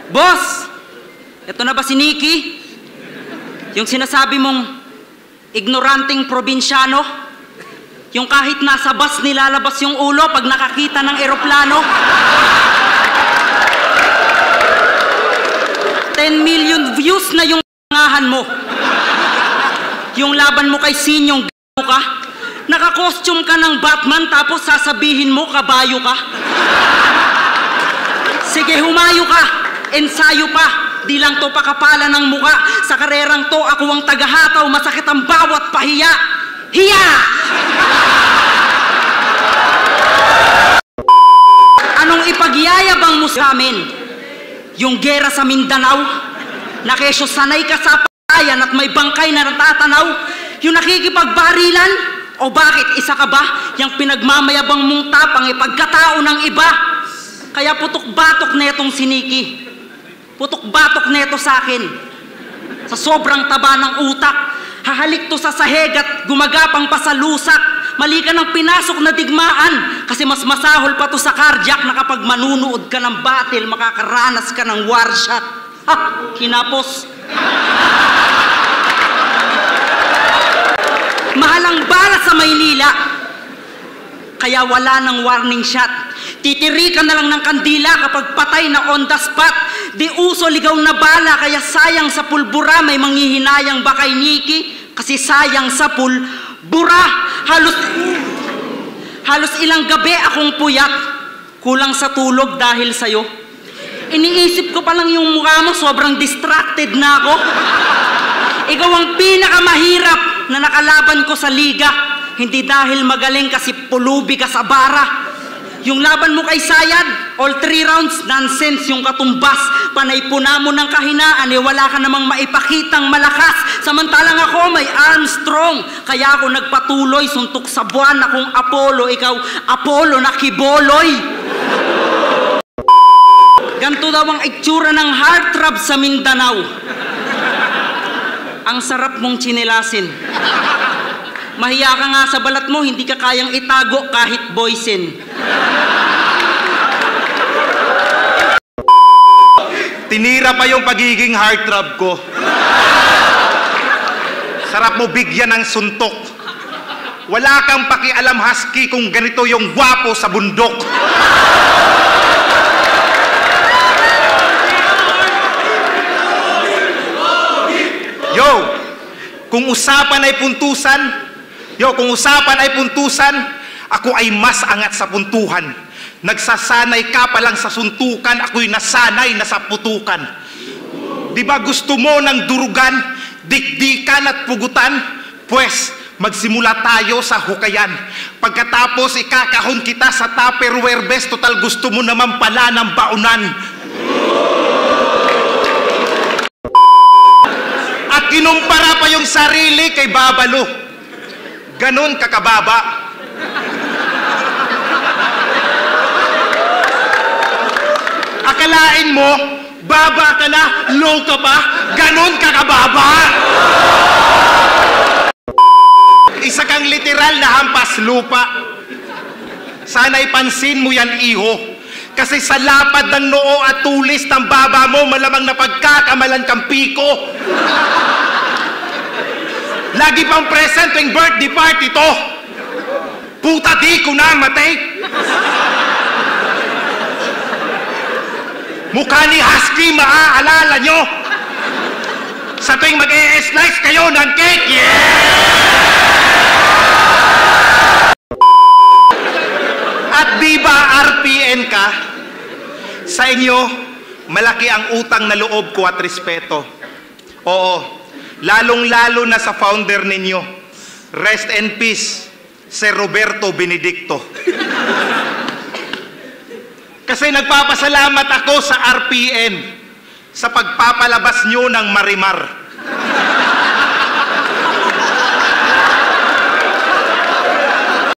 Boss! Ito na ba si Nikki? Yung sinasabi mong ignoranting probinsyano? Yung kahit nasa bus nilalabas yung ulo pag nakakita ng eroplano? 10 million views na yung ngahan mo. Yung laban mo kay Sin, yung g***o ka. Naka-costume ka ng Batman tapos sasabihin mo kabayo ka. Sige, humayo ka. Ensayo pa. Di lang to pakapala ng muka. Sa karerang to, ako ang tagahataw. Masakit ang bawat pahiya. Hiya! Anong ipagyayabang mo sa amin? Yung gera sa Mindanao? Na kesyo sanay ka sa patayan at may bangkay na natatanaw? Yung nakikipagbarilan? O bakit isa ka ba? Yung pinagmamayabang mong tapang ipagkatao ng iba? Kaya putok-batok na itong si Nikki. Putok-batok neto sa akin. Sa sobrang taba ng utak, hahalik to sa sahig at gumagapang pa sa lusak. Mali ka ng pinasok na digmaan kasi mas masahol pa to sa cardiac na kapag manunood ka ng battle, makakaranas ka ng war shot. Ha! Kinapos. Mahal ang bala sa Maynila. Kaya wala ng warning shot. Titirikan na lang ng kandila kapag patay na on the spot. Di uso ligaw na bala, kaya sayang sa pulbura. May manghihinayang ba kay Nikki? Kasi sayang sa pulbura. Halos ilang gabi akong puyat. Kulang sa tulog dahil sa'yo. Iniisip ko pa lang yung mukha mo, sobrang distracted na ako. Ikaw ang pinakamahirap na nakalaban ko sa liga. Hindi dahil magaling kasi pulubi ka sa bara. Yung laban mo kay Sayad, all 3 rounds, nonsense yung katumbas. Panay puna mo ng kahinaan, wala ka namang maipakitang malakas. Samantalang ako may Armstrong. Kaya ako nagpatuloy, suntok sa buwan akong Apollo. Ikaw, Apollo na kiboloy. Ganto daw ang itsura ng heartthrob sa Mindanao. Ang sarap mong tsinilasin. Mahiya ka nga sa balat mo, hindi ka kayang itago kahit boysen. Tinira pa yung pagiging heartthrob ko. Sarap mo bigyan ng suntok. Wala kang pakialam, husky, kung ganito yung gwapo sa bundok. Yo, kung usapan ay puntusan, ako ay mas angat sa puntuhan. Nagsasanay ka pa lang sa suntukan, ako'y nasanay na sa putukan. Di ba gusto mo ng durugan, dikdikan at pugutan? Pues, magsimula tayo sa hukayan. Pagkatapos ikakahon kita sa Tupperware best, total gusto mo naman pala ng baunan. At kinumpara pa yung sarili kay Babalo. Ganon kakababa. Akalain mo, baba ka na, low ka pa, ganon kakababa. Isa kang literal na hampas lupa. Sana'y pansin mo yan, iho. Kasi sa lapad ng noo at tulis ng baba mo, malamang napagkakamalan kang piko. Lagi pang present yung birthday party to. Puta di ko na matay. Mukha ni Husky, maaalala nyo. Sa tuwing mag-e-slice kayo ng cake, yeah! At di ba RPN ka? Sa inyo, malaki ang utang na loob ko at respeto. Oo. Lalong-lalo na sa founder ninyo. Rest in peace, Sir Roberto Benedicto. Kasi nagpapasalamat ako sa RPN sa pagpapalabas nyo ng Marimar.